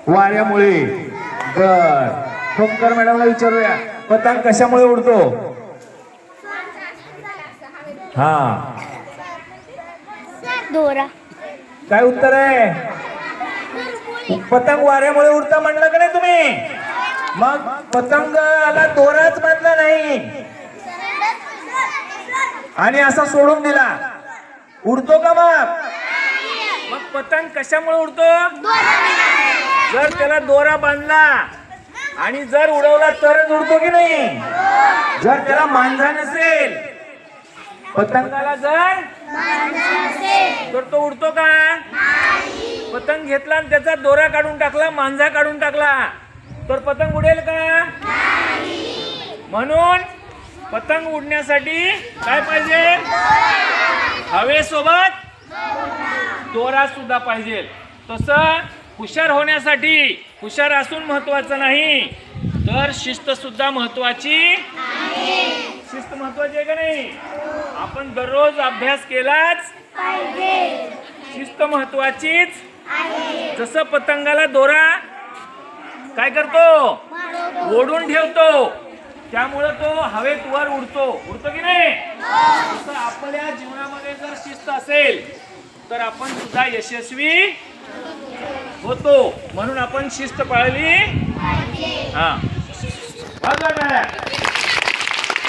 वाऱ्यामुळे. बर, खोमकर मॅडमला विचारूया, पतंग कशामुळे उडतो? हा, दोरा. काय उत्तर आहे? पतंग वाऱ्यामुळे उडतं म्हणलं का नाही तुम्ही? मग पतंगाला दोराच बांधला नाही आणि असा सोडून दिला, उडतो का मग? मग पतंग कशामुळे उडतो? जर त्याला दोरा बांधला आणि जर उडवला तरच उडतो की नाही? जर त्याला मांजा नसेल, पतंगाला जर तर तो उडतो का? पतंग घेतला आणि त्याचा दोरा काढून टाकला, मांजा काढून टाकला, तर पतंग उडेल का? म्हणून पतंग उडण्यासाठी काय पाहिजे? हवेसोबत दोरा सुद्धा पाहिजे. तसं हुशार होण्यासाठी हुशार असून महत्वाचं नाही, तर शिस्त सुद्धा महत्वाची. शिस्त महत्वाची आहे का नाही? आपण दररोज अभ्यास केलाच पाहिजे. शिस्त महत्वाचीच. जसं पतंगाला दोरा काय करतो? ओढून ठेवतो, त्यामुळे तो हवेत वर उडतो की नाही? तसं आपल्या जीवनामध्ये जर शिस्त असेल तर आपण सुद्धा यशस्वी होतो. म्हणून आपण शिस्त पाळली. हा,